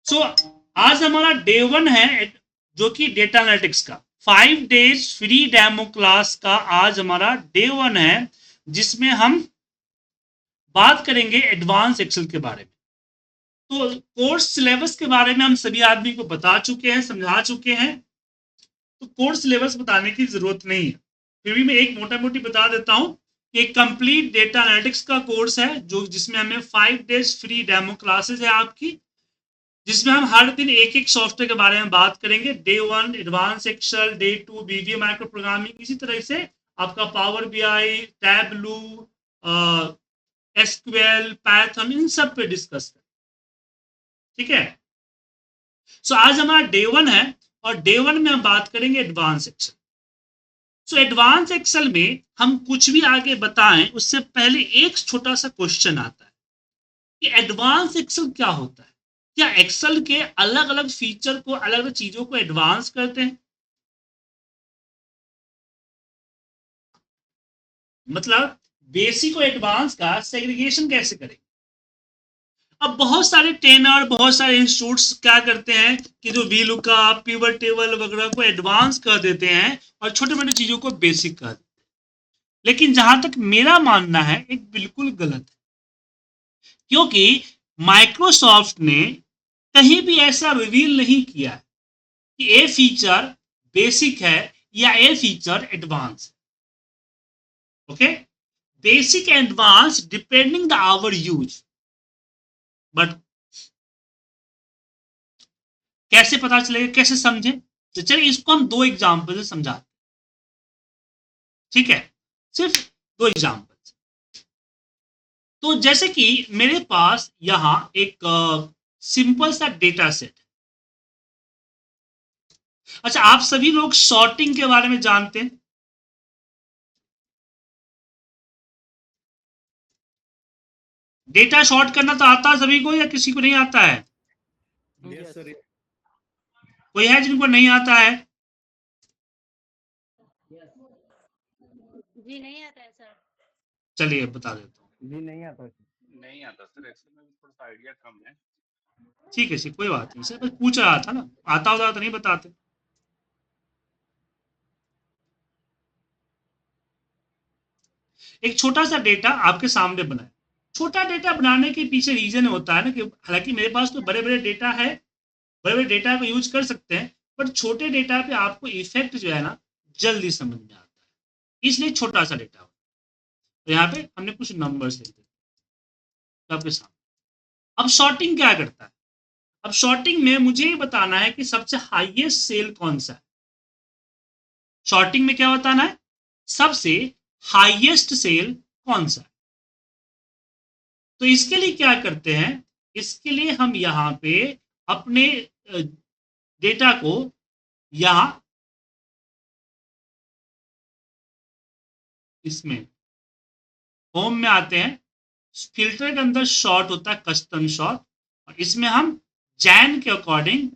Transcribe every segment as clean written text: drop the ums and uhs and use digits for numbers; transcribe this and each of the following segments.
सो आज हमारा डे 1 है जो कि डेटा एनालिटिक्स का 5 डेज फ्री डेमो क्लास का आज हमारा डे 1 है, जिसमें हम बात करेंगे एडवांस एक्सेल के बारे में। तो कोर्स सिलेबस के बारे में हम सभी आदमी को बता चुके हैं, समझा चुके हैं, तो कोर्स सिलेबस बताने की जरूरत नहीं है। फिर भी मैं एक मोटा मोटी बता देता हूं कि एक कंप्लीट डेटा एनालिटिक्स का कोर्स है जो जिसमें हमें 5 डेज फ्री डेमो क्लासेस है आपकी, जिसमें हम हर दिन एक एक सॉफ्टवेयर के बारे में बात करेंगे। Day 1 advance Excel, day 2 BVA micro programming, इसी तरह से आपका power BI, Tableau, SQL, Python, इन सब पे डिस्कस करें। ठीक है, सो आज हमारा डे 1 है और डे 1 में हम बात करेंगे advance Excel. So advance Excel में हम कुछ भी आगे बताएं उससे पहले एक छोटा सा क्वेश्चन आता है कि एडवांस एक्सेल क्या होता है। क्या एक्सेल के अलग अलग फीचर को, अलग अलग चीजों को एडवांस करते हैं? मतलब बेसिक और एडवांस का सेग्रीगेशन कैसे करें? अब बहुत सारे ट्रेनर, बहुत सारे इंस्टीट्यूट्स क्या करते हैं कि जो वी लुकअप, पिवट टेबल वगैरह को एडवांस कर देते हैं और छोटे मोटे चीजों को बेसिक कर देते हैं। लेकिन जहां तक मेरा मानना है एक बिल्कुल गलत है, क्योंकि माइक्रोसॉफ्ट ने कहीं भी ऐसा रिवील नहीं किया है कि ये फीचर बेसिक है या ये फीचर एडवांस है। Okay, basic advance depending the our use, but कैसे पता चलेगा, कैसे समझे? तो चलिए इसको हम दो एग्जाम्पल से समझाते। ठीक है, सिर्फ दो एग्जाम्पल। तो जैसे कि मेरे पास यहां एक सिंपल सा डेटा सेट है। अच्छा, आप सभी लोग सॉर्टिंग के बारे में जानते हैं? डेटा शॉर्ट करना तो आता है सभी को या किसी को नहीं आता है? Yes sir. कोई है जिनको नहीं आता है? जी नहीं आता है सर। चलिए बता देता हूँ। जी नहीं आता सर, एक्सेल में थोड़ा सा आइडिया कम है। ठीक है, कोई बात नहीं, सिर्फ पूछ रहा था ना, आता होता तो नहीं बताते। एक छोटा सा डेटा आपके सामने बनाए। छोटा डेटा बनाने के पीछे रीजन होता है ना कि हालांकि मेरे पास तो बड़े बड़े डेटा है, बड़े बड़े डेटा को यूज कर सकते हैं, बट छोटे डेटा पे आपको इफेक्ट जो है ना जल्दी समझ में आता है, इसलिए छोटा सा डेटा। तो यहाँ पे हमने कुछ नंबर्स लिख दिए आपके सामने। अब शॉर्टिंग क्या करता है? अब शॉर्टिंग में मुझे ये बताना है कि सबसे हाईएस्ट सेल कौन सा है। शॉर्टिंग में क्या बताना है? सबसे हाईएस्ट सेल कौन सा है। तो इसके लिए क्या करते हैं, इसके लिए हम यहाँ पे अपने डेटा को यहां इसमें होम में आते हैं, फिल्टर के अंदर शॉर्ट होता है कस्टम शॉर्ट, और इसमें हम जैन के according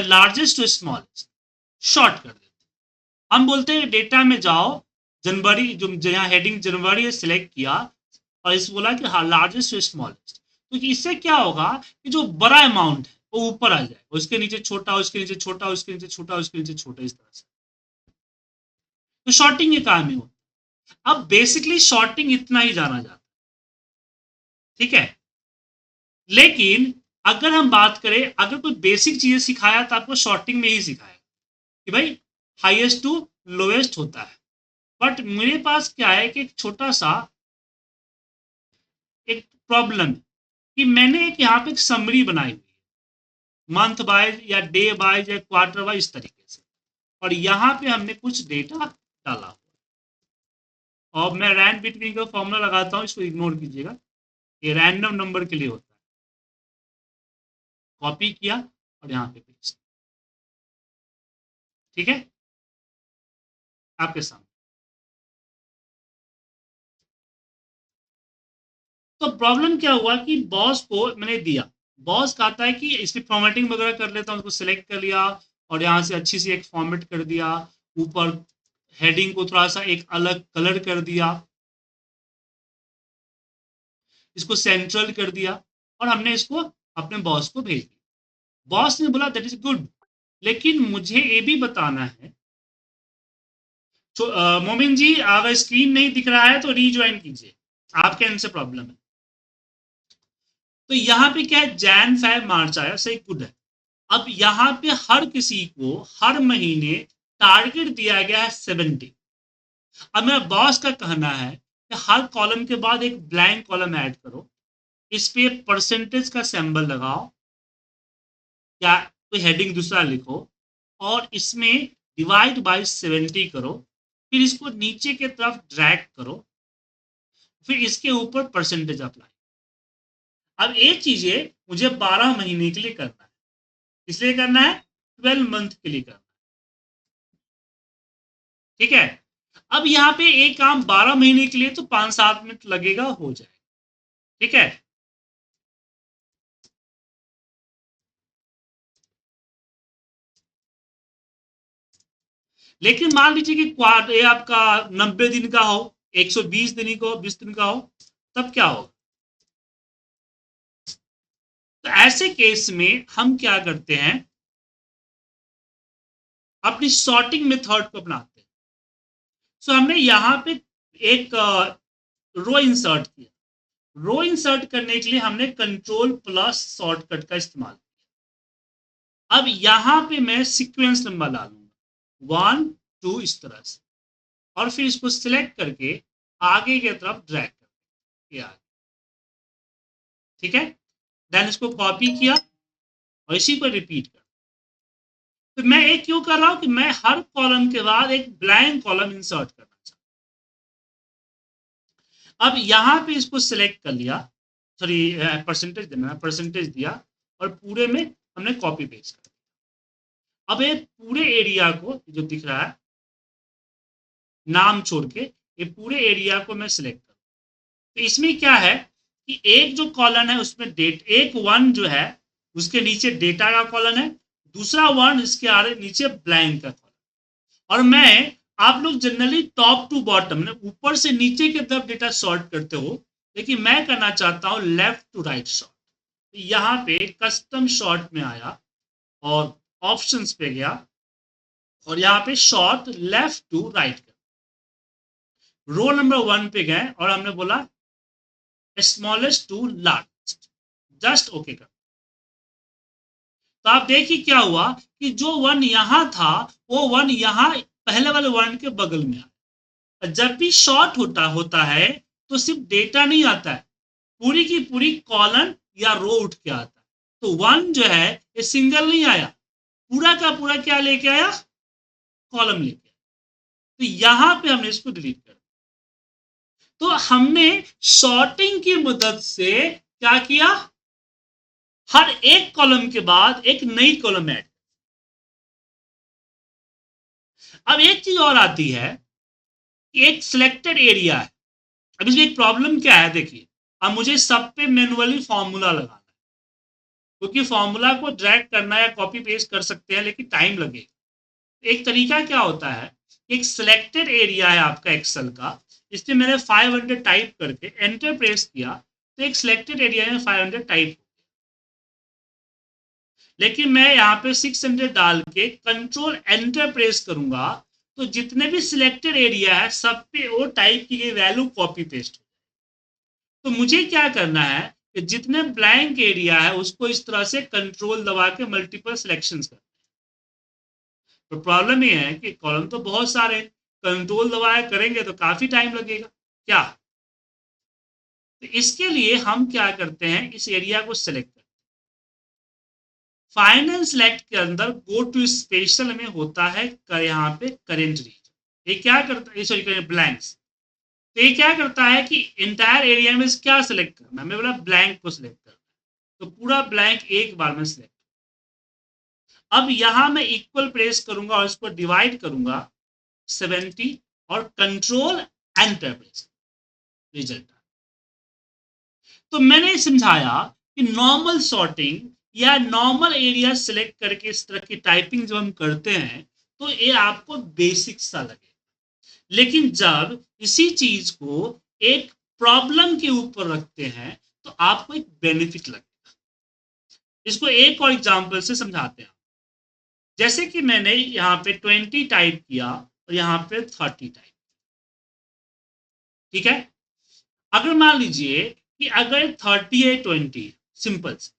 largest to smallest sort कर देते हैं। हम बोलते हैं डेटा में जाओ, जनवरी, जो यहाँ हेडिंग जनवरी है सिलेक्ट किया और इस बोला कि हाँ लार्जेस्ट टू स्मॉलेस्ट। तो इससे क्या होगा कि जो बड़ा अमाउंट है वो ऊपर आ जाए, उसके नीचे छोटा, उसके नीचे छोटा, उसके नीचे छोटा, उसके नीचे छोटा, इस तरह से। तो शॉर्टिंग ये काम ही होता। अब बेसिकली शॉर्टिंग इतना ही जाना जाता है। ठीक है, लेकिन अगर हम बात करें, अगर कोई बेसिक चीजें सिखाया तो आपको शॉर्टिंग में ही सिखाया कि भाई हाईएस्ट टू लोएस्ट होता है। बट मेरे पास क्या है कि एक छोटा सा एक प्रॉब्लम कि मैंने एक यहाँ पे एक समरी बनाई हुई है, मंथ वाइज या डे वाइज या क्वार्टर वाइज, इस तरीके से, और यहाँ पे हमने कुछ डेटा डाला हुआ। और मैं रैंड बिटवीन का फॉर्मूला लगाता हूँ, इसको इग्नोर कीजिएगा, ये रैंडम नंबर के लिए होता है। कॉपी किया और यहाँ पे पेस्ट। ठीक है, आपके सामने। तो प्रॉब्लम क्या हुआ कि बॉस को मैंने दिया, बॉस कहता है कि इसकी फॉर्मेटिंग वगैरह कर लेता हूँ, उसको सिलेक्ट कर लिया और यहाँ से अच्छी सी एक फॉर्मेट कर दिया, ऊपर हेडिंग को थोड़ा सा एक अलग कलर कर दिया, इसको सेंट्रल कर दिया, और हमने इसको अपने बॉस को भेज दिया। बॉस ने बोला दैट इज गुड, लेकिन मुझे ये भी बताना है। तो मोमिन जी, अगर स्क्रीन नहीं दिख रहा है तो रीज्वाइन कीजिए, आपके एंड से प्रॉब्लम है। तो यहाँ पे क्या है, जैन फेब मार्च आया, सही गुड है। अब यहाँ पे हर किसी को हर महीने टारगेट दिया गया है 70। अब मेरा बॉस का कहना है कि हर कॉलम के बाद एक ब्लैंक कॉलम ऐड करो, इस पे परसेंटेज का सिंबल लगाओ या कोई हेडिंग दूसरा लिखो और इसमें डिवाइड बाय 70 करो, फिर इसको नीचे के तरफ ड्रैग करो, फिर इसके ऊपर परसेंटेज अप्लाई। अब ये चीजें मुझे 12 महीने के लिए करना है, इसलिए करना है 12 मंथ के लिए करना है, ठीक है। अब यहाँ पे एक काम 12 महीने के लिए तो 5-7 मिनट लगेगा, हो जाएगा, ठीक है। लेकिन मान लीजिए कि क्वार्टर ये आपका 90 दिन का हो, 120 दिन का हो, 20 दिन का हो, तब क्या होगा। तो ऐसे केस में हम क्या करते हैं, अपनी सॉर्टिंग मेथड को अपनाते हैं। सो हमने यहां पे एक रो इंसर्ट किया। रो इंसर्ट करने के लिए हमने कंट्रोल प्लस शॉर्टकट का इस्तेमाल किया। अब यहां पे मैं सीक्वेंस नंबर डालूंगा 1 2 इस तरह से, और फिर इसको सिलेक्ट करके आगे की तरफ ड्रैग कर, ठीक है। देन इसको कॉपी किया और इसी को रिपीट कर। तो मैं एक क्यों कर रहा हूं कि मैं हर कॉलम के बाद एक ब्लैंक कॉलम इंसर्ट करना चाहता हूं। अब यहां पे इसको सिलेक्ट कर लिया, सॉरी परसेंटेज देना, परसेंटेज दिया और पूरे में हमने कॉपी पेस्ट कर दिया। अब ये पूरे एरिया को जो दिख रहा है नाम छोड़ के, ये पूरे एरिया को मैं सिलेक्ट करूं। तो इसमें क्या है कि एक जो कॉलम है उसमें डेट, एक वन जो है उसके नीचे डेटा का कॉलम है, दूसरा वन इसके आगे नीचे ब्लैंक का कॉलम। और मैं, आप लोग जनरली टॉप टू बॉटम, ऊपर से नीचे की तरफ डेटा सॉर्ट करते हो, लेकिन मैं करना चाहता हूं लेफ्ट टू राइट सॉर्ट। यहां पे कस्टम सॉर्ट में आया और ऑप्शंस पे गया और यहाँ पे शॉर्ट लेफ्ट टू राइट कर, रो नंबर 1 पे गए और हमने बोला smallest to largest, just okay कर। तो आप देखिए क्या हुआ कि जो वन यहां था वो वन यहां पहले वाले वन के बगल में आया। जब भी शॉर्ट होता है तो सिर्फ डेटा नहीं आता है, पूरी की पूरी कॉलम या रो उठ के आता है। तो वन जो है ये सिंगल नहीं आया, पूरा का पूरा क्या लेके आया, कॉलम लेके आया। तो यहां पे हमने इसको डिलीट कर, तो हमने सॉर्टिंग की मदद से क्या किया, हर एक कॉलम के बाद एक नई कॉलम ऐड। अब एक चीज और आती है, एक सिलेक्टेड एरिया है। अब इसमें एक प्रॉब्लम क्या है, देखिए अब मुझे सब पे मैनुअली फॉर्मूला लगाना है, क्योंकि फॉर्मूला को ड्रैग करना या कॉपी पेस्ट कर सकते हैं लेकिन टाइम लगेगा। एक तरीका क्या होता है, एक सिलेक्टेड एरिया है आपका एक्सेल का, इसमें मैंने 500 टाइप करके एंटर प्रेस किया तो एक सिलेक्टेड एरिया में 500 टाइप, लेकिन मैं यहाँ पे 600 डाल के कंट्रोल एंटर प्रेस करूंगा तो जितने भी सिलेक्टेड एरिया है सब पे वो टाइप की गई वैल्यू कॉपी पेस्ट हो। तो मुझे क्या करना है कि जितने ब्लैंक एरिया है उसको इस तरह से कंट्रोल दबा के मल्टीपल सिलेक्शंस करना है। तो प्रॉब्लम ये है कि कॉलम तो बहुत सारे, कंट्रोल दबाया करेंगे तो काफी टाइम लगेगा क्या। तो इसके लिए हम क्या करते हैं, इस एरिया को सिलेक्ट करते हैं। फाइंड एंड सेलेक्ट के अंदर गो टू स्पेशल में होता है यहाँ पे करेंट रीजन, ये क्या करता है, सॉरी ब्लैंक्स। तो ये क्या करता है कि इंटायर एरिया में क्या सिलेक्ट करना है, मैं बोला ब्लैंक को सिलेक्ट करना, तो पूरा ब्लैंक एक बार में सिलेक्ट। अब यहां मैं इक्वल प्रेस करूंगा और इसको डिवाइड करूंगा 70 और कंट्रोल एंटर प्रेस, रिजल्ट। तो मैंने समझाया कि नॉर्मल सॉर्टिंग या नॉर्मल एरिया सिलेक्ट करके इस तरह की टाइपिंग जब हम करते हैं तो ये आपको बेसिक सा लगेगा, लेकिन जब इसी चीज को एक प्रॉब्लम के ऊपर रखते हैं तो आपको एक बेनिफिट लगेगा। इसको एक और एग्जांपल से समझाते हैं। जैसे कि मैंने यहाँ पे 20 टाइप किया और यहाँ पे 30 टाइप, ठीक है। अगर मान लीजिए कि अगर 30 है 20, सिंपल से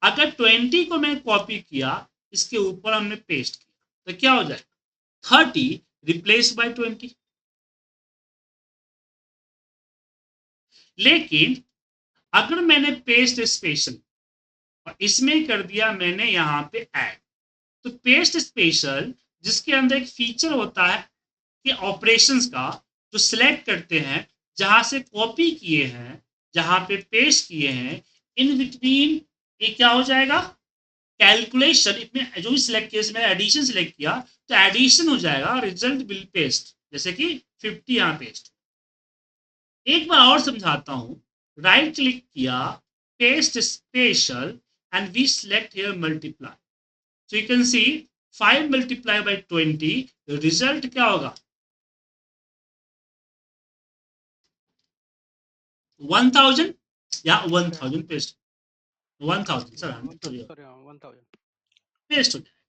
अगर 20 को मैं कॉपी किया, इसके ऊपर हमने पेस्ट किया, तो क्या हो जाएगा, 30 रिप्लेस बाय 20। लेकिन अगर मैंने पेस्ट स्पेशल और इसमें कर दिया मैंने यहाँ पे ऐड, तो पेस्ट स्पेशल जिसके अंदर एक फीचर होता है कि ऑपरेशंस का, जो सिलेक्ट करते हैं जहां से कॉपी किए हैं, जहां पे पेस्ट किए हैं, इन बिटवीन ये क्या हो जाएगा, कैलकुलेशन। इसमें जो भी सिलेक्ट किया, इसमें एडिशन सिलेक्ट किया तो एडिशन हो जाएगा, रिजल्ट विल पेस्ट, जैसे कि 50 यहाँ पेस्ट। एक बार और समझाता हूं, राइट क्लिक किया, paste special and we select here multiply, so you can see 5 multiplied by 20, result क्या होगा, 1000 या 1000 पेस्ट, 1000 सर 1000 पेस्ट हो जाएगा।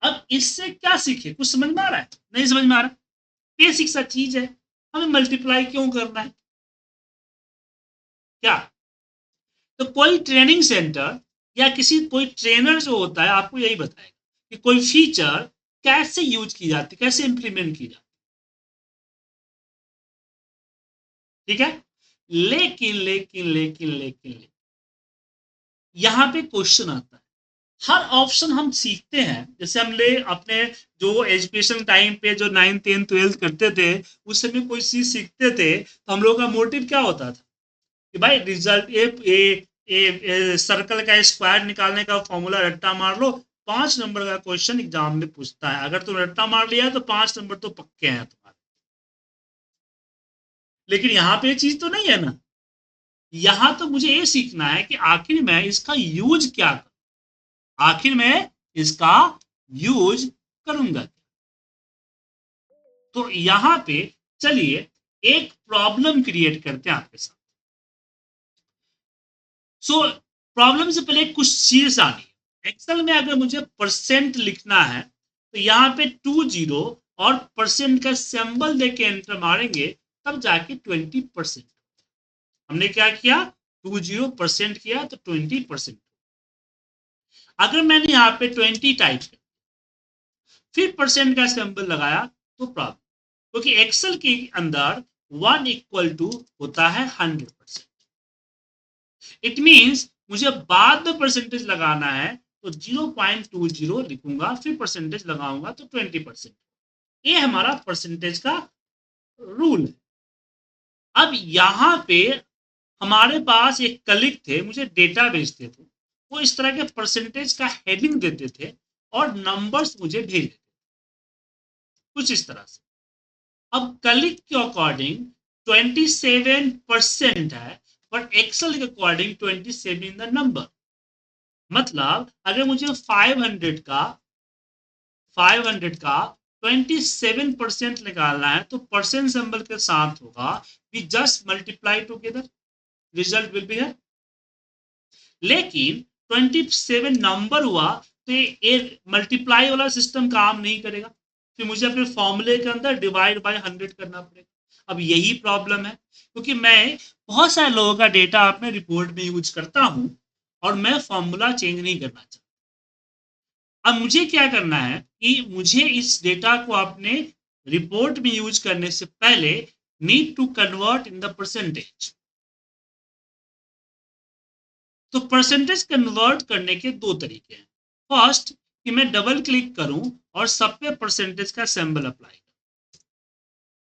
अब इससे क्या सीखे, कुछ समझ में आ रहा है, नहीं समझ में आ रहा, बेसिक सा चीज है, हमें मल्टीप्लाई क्यों करना है क्या। तो कोई ट्रेनिंग सेंटर या किसी कोई ट्रेनर जो होता है आपको यही बताएगा कि कोई फीचर कैसे यूज की जाती है, कैसे इंप्लीमेंट की जाती है, ठीक है। लेकिन लेकिन लेकिन लेकिन यहां पे क्वेश्चन आता है, हर ऑप्शन हम सीखते हैं, जैसे हम ले अपने जो एजुकेशन टाइम पे जो 9th 10th 12th करते थे, उस समय कोई चीज सीखते थे तो हम लोगों का मोटिव क्या होता था कि भाई रिजल्ट सर्कल का स्क्वायर निकालने का फॉर्मूला रट्टा मार लो, 5 नंबर का क्वेश्चन एग्जाम में पूछता है, अगर तुम रट्टा मार लिया तो 5 नंबर तो पक्के हैं तुम्हारे। लेकिन यहाँ पे ये चीज तो नहीं है ना, यहाँ तो मुझे ये सीखना है कि आखिर मैं इसका यूज क्या करूं, आखिर मैं इसका यूज करूंगा। तो यहां पे चलिए एक प्रॉब्लम क्रिएट करते हैं आपके साथ। सो प्रॉब्लम से पहले कुछ चीज आनी है, एक्सेल में अगर मुझे परसेंट लिखना है तो यहाँ पे 20 और परसेंट का सिंबल देके एंटर मारेंगे, तब जाके 20%। हमने क्या किया, 20% किया तो 20%। अगर मैंने यहाँ पे 20 टाइप किया फिर परसेंट का सिंबल लगाया तो प्रॉब्लम, क्योंकि एक्सेल के अंदर 1 इक्वल टू होता है 100%। इट मीन्स मुझे बाद में परसेंटेज लगाना है तो 0.20 लिखूंगा, फिर परसेंटेज लगाऊंगा तो 20%। ये हमारा परसेंटेज का रूल है। अब यहाँ पे हमारे पास एक कलीग थे, मुझे डेटा भेजते थे, वो इस तरह के परसेंटेज का हेडिंग देते थे और नंबर्स मुझे भेज देते कुछ इस तरह से। अब कलीग के अकॉर्डिंग 27% है, बट एक्सेल के अकॉर्डिंग 27 द नंबर। मतलब अगर मुझे 500 का 27% निकालना है तो परसेंट सिंबल के साथ होगा, we just multiply together, result will be है। लेकिन 27 नंबर हुआ तो ये मल्टीप्लाई वाला सिस्टम काम नहीं करेगा, फिर मुझे अपने फॉर्मूले के अंदर डिवाइड बाय 100 करना पड़ेगा। अब यही प्रॉब्लम है, क्योंकि मैं बहुत सारे लोगों का डेटा अपने रिपोर्ट में यूज करता हूं और मैं फॉर्मूला चेंज नहीं करना चाहता। अब मुझे क्या करना है कि मुझे इस डेटा को अपने रिपोर्ट में यूज करने से पहले need to convert in the percentage. तो परसेंटेज कन्वर्ट करने के दो तरीके हैं। फर्स्ट कि मैं डबल क्लिक करूं और सब पे परसेंटेज का सिंबल अप्लाई करूं,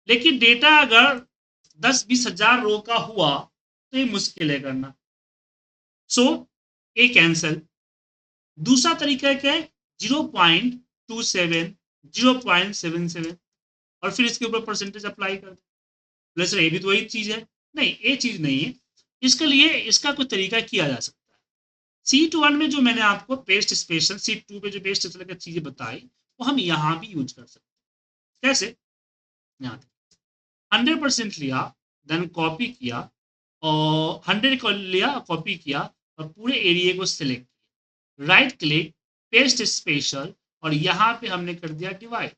लेकिन डेटा अगर 10-20 हजार रो का हुआ तो ये मुश्किल है करना, सो ये कैंसल। दूसरा तरीका क्या है, 0.27 0.77 और फिर इसके ऊपर परसेंटेज अप्लाई कर दो। सर ये भी तो वही चीज है, नहीं ये चीज नहीं है। इसके लिए इसका कुछ तरीका किया जा सकता है। सीट 1 में जो मैंने आपको पेस्ट स्पेशल, सीट 2 पे जो पेस्ट स्पेशल की चीजें बताई वो हम यहाँ भी यूज कर सकते हैं। कैसे, यहाँ 100% लिया, देन कॉपी किया और 100 को लिया कॉपी किया और पूरे एरिया को सिलेक्ट किया, राइट क्लिक, पेस्ट स्पेशल, और यहां पे हमने कर दिया डिवाइड।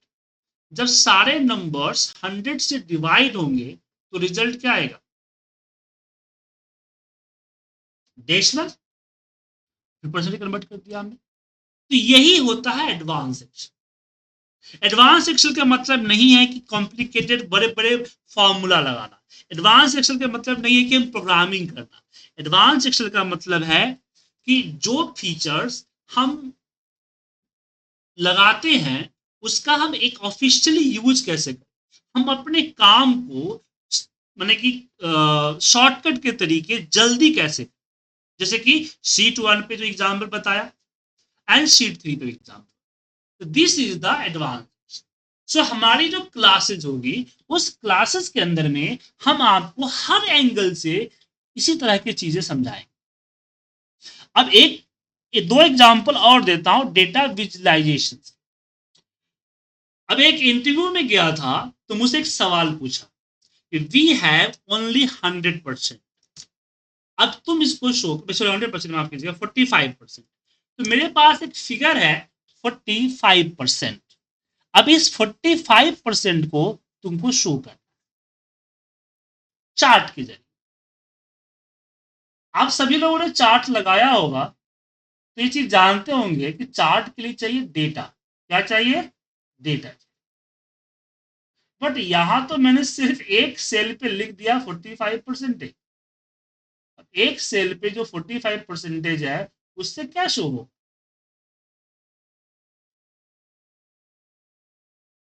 जब सारे नंबर्स 100 से डिवाइड होंगे तो रिजल्ट क्या आएगा? डेसिमल, परसेंट कन्वर्ट कर दिया हमने। तो यही होता है एडवांस एक्सेल। एडवांस एक्सेल का मतलब नहीं है कि कॉम्प्लिकेटेड बड़े बड़े फॉर्मूला लगाना। एडवांस एक्सेल का मतलब नहीं है कि हम प्रोग्रामिंग करना। एडवांस एक्सेल का मतलब है कि जो फीचर्स हम लगाते हैं उसका हम एक ऑफिशियली यूज कैसे करें, हम अपने काम को माने कि शॉर्टकट के तरीके जल्दी कैसे, जैसे कि शीट 1 पे जो एग्जाम्पल बताया एंड शीट 3 पे example. This is the advance. So हमारी जो क्लासेस होगी उस क्लासेस के अंदर में हम आपको हर एंगल से इसी तरह की चीजें समझाएंगे। अब दो एग्जाम्पल और देता हूं डेटा विजुअलाइजेशन। अब एक इंटरव्यू में गया था तो मुझसे एक सवाल पूछा कि वी हैव ओनली 100%। अब तुम इसको शो, 100% माफ कीजिएगा, 45%। तो मेरे पास एक फिगर है 45%। अब इस 45% को तुमको शो करना चार्ट के जरिए। आप सभी लोगों ने चार्ट लगाया होगा तो ये चीज जानते होंगे कि चार्ट के लिए चाहिए डेटा। क्या चाहिए? डेटा। बट यहां तो मैंने सिर्फ एक सेल पे लिख दिया 45%। एक सेल पे जो 45% है उससे क्या शो हो?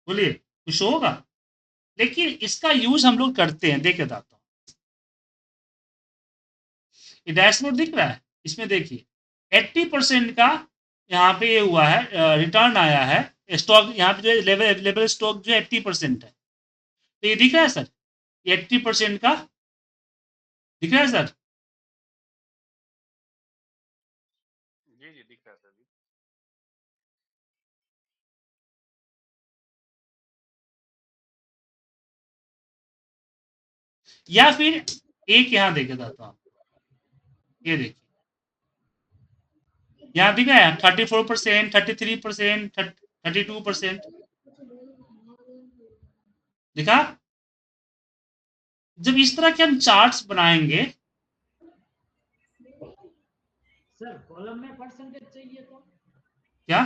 बोलिए, कुछ होगा? लेकिन इसका यूज हम लोग करते हैं, देखे बताता हूं। ये डैशबोर्ड दिख रहा है, इसमें देखिए 80% का यहाँ पे ये हुआ है, रिटर्न आया है। स्टॉक यहाँ पे जो है लेवल अवेलेबल स्टॉक जो है 80% है। तो ये दिख रहा है सर, ये 80% का दिख रहा है सर। जी जी दिख रहा है सर जी। या फिर एक यहाँ देखे जाता हूँ, ये देखिए यहाँ दिख रहा है 34%, 33%, 32%। दिखा? जब इस तरह के हम चार्ट्स बनाएंगे, सर कॉलम में परसेंटेज चाहिए तो क्या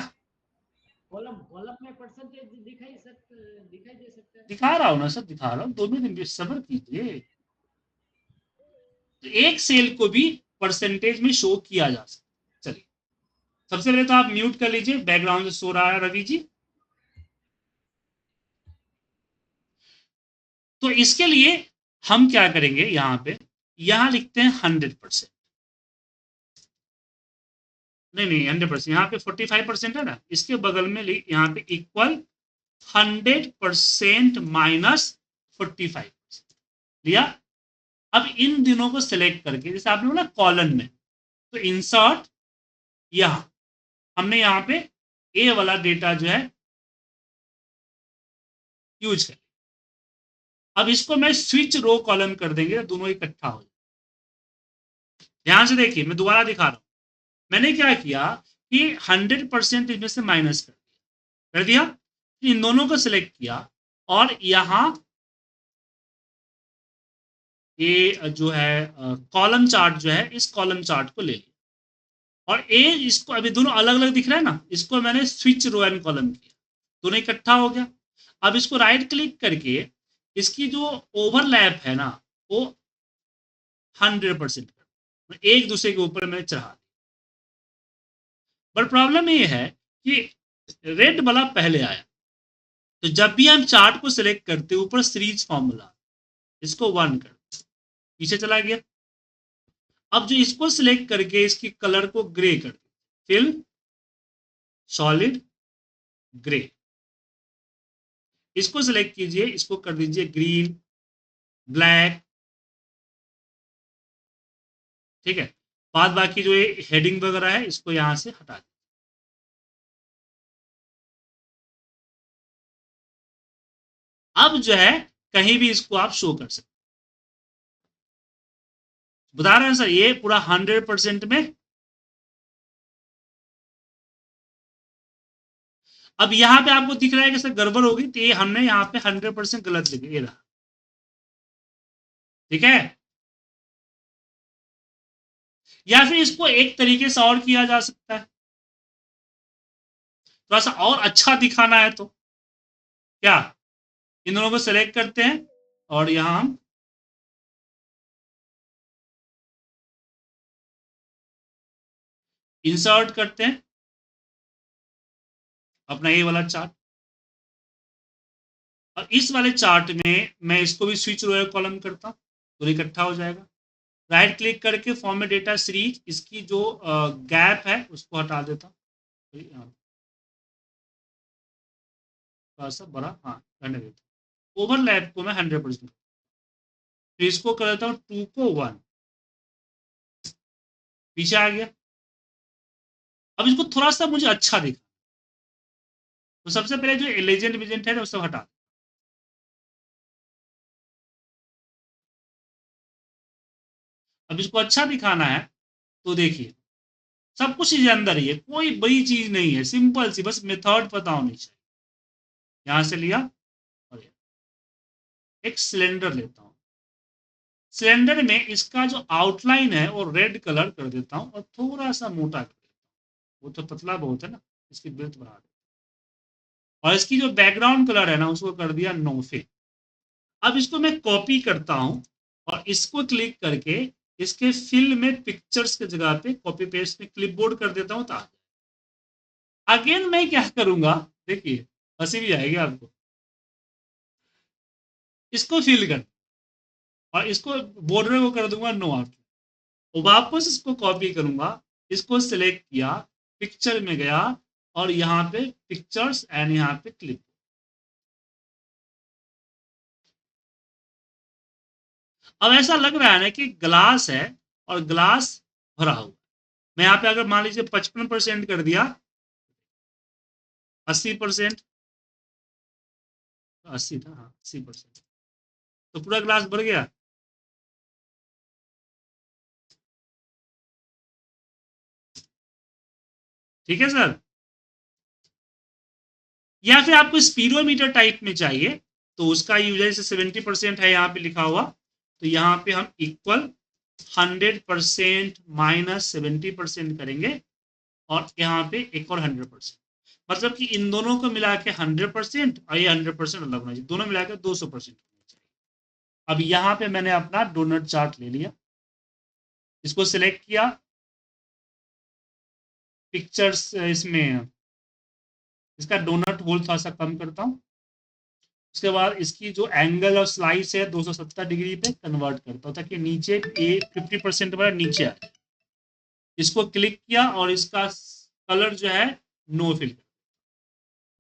कॉलम कॉलम में परसेंटेज दिखाई दे सकता है। दिखा रहा हूं ना सर, दिखा रहा हूँ, 2 मिनट सब्र कीजिए। तो एक सेल को भी परसेंटेज में शो किया जा सकता है। चलिए, सबसे पहले तो आप म्यूट कर लीजिए, बैकग्राउंड से सो रहा है रवि जी। तो इसके लिए हम क्या करेंगे, यहां पे यहां लिखते हैं 100%। नहीं नहीं 100%, यहाँ पे 45% है ना, इसके बगल में यहाँ पे इक्वल 100% माइनस 45% लिया। अब इन दिनों को सिलेक्ट करके, जैसे आपने बोला कॉलन में, तो इंसर्ट, यहां हमने यहाँ पे ए वाला डेटा जो है यूज कर। अब इसको मैं स्विच रो कॉलम कर देंगे तो दोनों इकट्ठा हो जाए। ध्यान से देखिए, मैं दोबारा दिखा रहा हूं। मैंने क्या किया कि 100% इसमें से माइनस कर दिया, इन दोनों को सिलेक्ट किया और यहां ये जो है कॉलम चार्ट जो है, इस कॉलम चार्ट को ले लिया और ए इसको, अभी दोनों अलग अलग दिख रहा है ना, इसको मैंने स्विच रो एंड कॉलम किया, दोनों इकट्ठा हो गया। अब इसको राइट क्लिक करके इसकी जो ओवरलैप है ना वो 100% कर, एक दूसरे के ऊपर मैंने चढ़ा। बट प्रॉब्लम ये है कि रेड वाला पहले आया, तो जब भी हम चार्ट को सिलेक्ट करते ऊपर सीरीज फॉर्मूला, इसको 1 कर, पीछे चला गया। अब जो इसको सिलेक्ट करके इसकी कलर को ग्रे कर, फिल सॉलिड ग्रे, इसको सिलेक्ट कीजिए, इसको कर दीजिए ग्रीन ब्लैक। ठीक है, बाद बाकी जो ये हेडिंग वगैरह है इसको यहां से हटा दीजिए। अब जो है कहीं भी इसको आप शो कर सकते, बता रहे हैं सर, ये पूरा 100% में अब यहाँ पे आपको दिख रहा है कि सर गड़बड़ होगी, तो ये हमने यहाँ पे 100% गलत लिखा, ये रहा, ठीक है। या फिर इसको एक तरीके से और किया जा सकता है, थोड़ा सा और अच्छा दिखाना है तो क्या, इन दोनों को सेलेक्ट करते हैं और यहां हम इंसर्ट करते हैं अपना ये वाला चार्ट, और इस वाले चार्ट में मैं इसको भी स्विच रो कॉलम करता हूं तो इकट्ठा हो जाएगा। राइट क्लिक करके फॉर्मेट डेटा सीरीज, इसकी जो गैप है उसको हटा देता हूँ, थोड़ा सा बड़ा, हाँ रहने देता हूँ। ओवरलैप को मैं 100%, तो इसको कर देता हूँ 2 को 1, पीछे आ गया। अब इसको थोड़ा सा मुझे अच्छा दिखा, तो सबसे पहले जो एलिजेंट विजेंट है उसको हटा, अब इसको अच्छा दिखाना है तो देखिए सब कुछ इसके अंदर ही है, कोई बड़ी चीज नहीं है, सिंपल सी, बस मेथड पता होनी चाहिए। यहां से लिया और एक सिलेंडर लेता हूं, सिलेंडर में इसका जो आउटलाइन है वो रेड कलर कर देता हूं और थोड़ा सा मोटा कर देता हूं, वो तो पतला बहुत है ना, इसकी ब्रेथ बढ़ा देता हूं। और इसकी जो बैकग्राउंड कलर है ना उसको कर दिया नो पे। अब इसको मैं कॉपी करता हूं और इसको क्लिक करके इसके फिल में पिक्चर्स के जगह पे कॉपी पेस्ट में क्लिपबोर्ड कर देता हूं, तो अगेन मैं क्या करूंगा, देखिए हंसी भी आएगी आपको, इसको फिल कर और इसको बॉर्डर को कर दूंगा नो आउट, और वापस इसको कॉपी करूंगा, इसको सिलेक्ट किया, पिक्चर में गया और यहाँ पे पिक्चर्स एंड यहाँ पे क्लिप। अब ऐसा लग रहा है ना कि ग्लास है और ग्लास भरा हुआ, मैं यहाँ पे अगर मान लीजिए 55% कर दिया, 80%, 80 था, हाँ 80%, तो पूरा ग्लास भर गया। ठीक है सर। या फिर आपको स्पीरोमीटर टाइप में चाहिए तो उसका यूज जैसे 70% है यहाँ पे लिखा हुआ, तो यहाँ पे हम इक्वल 100% माइनस 70% करेंगे और यहाँ पे एक और 100%, मतलब कि इन दोनों को मिला के 100% और ये 100% अलग होना चाहिए, दोनों मिला के 200% होना चाहिए। अब यहाँ पे मैंने अपना डोनट चार्ट ले लिया, इसको सिलेक्ट किया, पिक्चर्स इसमें इसका डोनट होल थोड़ा सा कम करता हूँ, उसके बाद इसकी जो एंगल और स्लाइस है 270 डिग्री पे कन्वर्ट करता हूँ ताकि नीचे 50% वाला नीचे आए। इसको क्लिक किया और इसका कलर जो है नो फिल,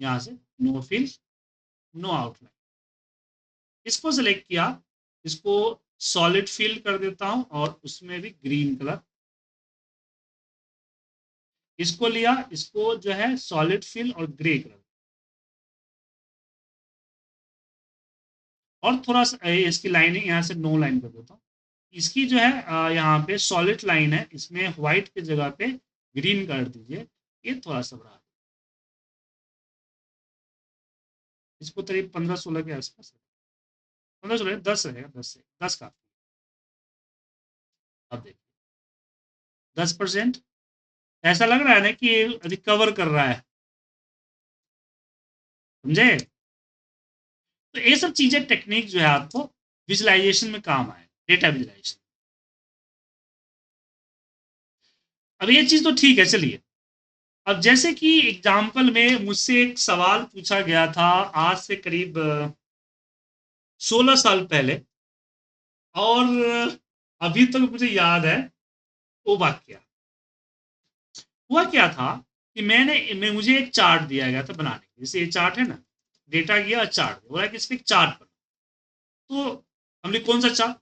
यहाँ से नो फिल नो आउटलाइन, इसको सिलेक्ट किया, इसको सॉलिड फिल कर देता हूँ और उसमें भी ग्रीन कलर, इसको लिया, इसको जो है सॉलिड फिल और ग्रे कलर, और थोड़ा सा इसकी लाइनिंग यहाँ से नो लाइन कर देता हूँ। इसकी जो है यहाँ पे सॉलिड लाइन है, इसमें व्हाइट की जगह पे ग्रीन कर दीजिए, ये थोड़ा सा बढ़ा, इसको करीब 15-16 के आसपास, 15-16 10 रहेगा, 10 से 10 का। अब देखिए 10%, ऐसा लग रहा है ना कि रिकवर कर रहा है, समझे। तो ये सब चीजें टेक्निक जो है आपको विजुअलाइजेशन में काम आए, डेटा विजुअलाइजेशन। अब ये चीज तो ठीक है, चलिए अब जैसे कि एग्जाम्पल में मुझसे एक सवाल पूछा गया था आज से करीब 16 साल पहले, और अभी तक मुझे याद है वो वाक्य। हुआ क्या था कि मुझे एक चार्ट दिया गया था बनाने के, जैसे ये चार्ट है ना, डेटा गया चार्ट, बोला कि इस पर एक चार्ट बना, तो हमने कौन सा चार्ट,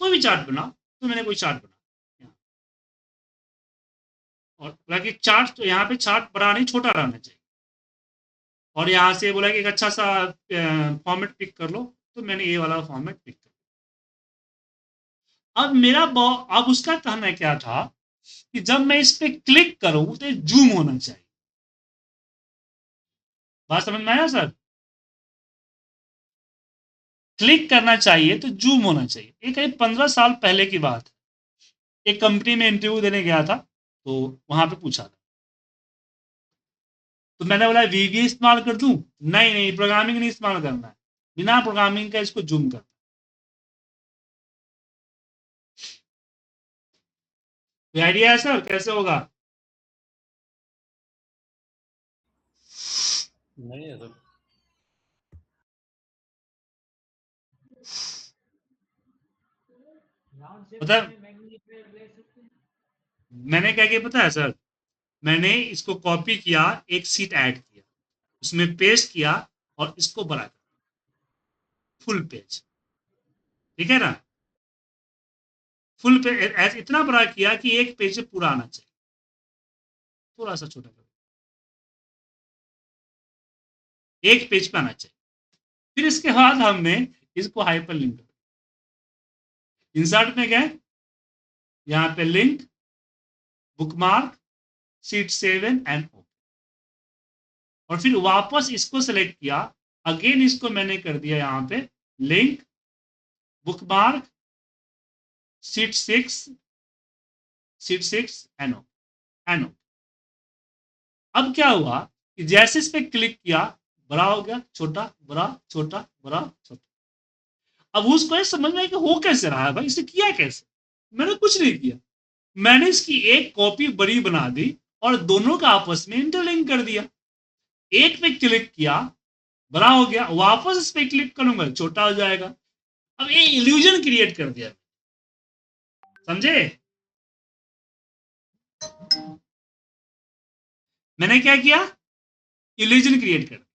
कोई भी चार्ट बना, तो मैंने कोई चार्ट बना, और बोला कि चार्ट, तो यहाँ पे चार्ट बड़ा नहीं छोटा रहना चाहिए, और यहाँ से बोला कि एक अच्छा सा फॉर्मेट पिक कर लो, तो मैंने ये वाला फॉर्मेट पिक कर लिया। अब उसका कहना क्या था कि जब मैं इस पे क्लिक करूं तो जूम होना चाहिए, बात समझ में आया सर? क्लिक करना चाहिए तो जूम होना चाहिए। ये करीब 15 साल पहले की बात है। एक कंपनी में इंटरव्यू देने गया था, तो वहां पे पूछा था, तो मैंने बोला वीवीए इस्तेमाल कर दूं? नहीं नहीं, प्रोग्रामिंग नहीं इस्तेमाल करना है, बिना प्रोग्रामिंग का इसको जूम कर। कोई आइडिया है सर कैसे होगा? नहीं है सर। राउंड शेप पता है में मैग्नीफायर ले सकते हैं। मैंने क्या किया पता है सर? मैंने इसको कॉपी किया, एक सीट ऐड किया, उसमें पेस्ट किया और इसको बड़ा कर, फुल पेज, ठीक है ना? फुल पेज इतना बड़ा किया कि एक पेज से पूरा आना चाहिए, थोड़ा सा छोटा कर, एक पेज पे आना चाहिए। फिर इसके बाद हमने इसको हाइपर लिंक कर, इंसर्ट में गए, यहाँ पे लिंक, बुकमार्क, शीट 7 एंड ओ, और फिर वापस इसको सेलेक्ट किया, अगेन इसको मैंने कर दिया यहाँ पे link, bookmark, sheet 6 and O, and O. अब क्या हुआ कि जैसे इस पे क्लिक किया, बड़ा हो गया, छोटा, बड़ा, छोटा, बड़ा, छोटा। अब उसको ये समझ में आया कि हो कैसे रहा है भाई, इसे किया कैसे? मैंने कुछ नहीं किया, मैंने इसकी एक कॉपी बड़ी बना दी और दोनों का आपस में इंटरलिंक कर दिया। एक पे क्लिक किया, बड़ा हो गया, वापस इस पे क्लिक करूंगा, छोटा हो जाएगा। अब ये इल्यूजन क्रिएट कर दिया, समझे? मैंने क्या किया? इल्यूजन क्रिएट कर,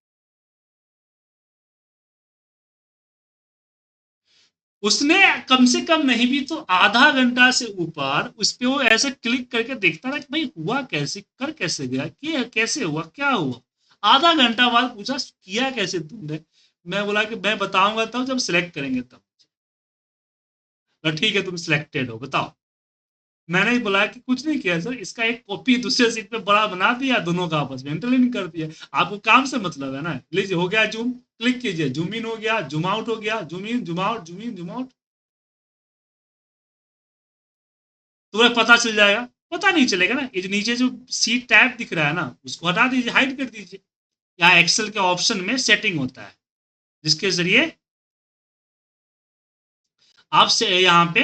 उसने कम से कम नहीं भी तो आधा घंटा से ऊपर उस पे वो ऐसे क्लिक करके देखता रहा कि भाई हुआ कैसे, कर कैसे गया, कि कैसे हुआ, क्या हुआ। आधा घंटा बाद पूछा किया कैसे तुमने? मैं बोला कि मैं बताऊंगा तब, जब सिलेक्ट करेंगे तब। तो ठीक है, तुम सिलेक्टेड हो, बताओ। मैंने ही बोला कि कुछ नहीं किया सर, इसका एक कॉपी दूसरे सीट पे बड़ा बना दिया, दोनों का आपस में इंटरलिंक कर दिया। आपको काम से मतलब है ना, लीजिए हो गया जूम, क्लिक कीजिए, जूम इन हो गया, जूम आउट हो गया, zoom in, zoom out, zoom in, zoom out, तुम्हें पता चल जाएगा। पता नहीं चलेगा ना, ये जो नीचे जो सीट टैब दिख रहा है ना, उसको हटा दीजिए, हाइड कर दीजिए। यहाँ एक्सेल के ऑप्शन में सेटिंग होता है, जिसके जरिए आप से यहाँ पे,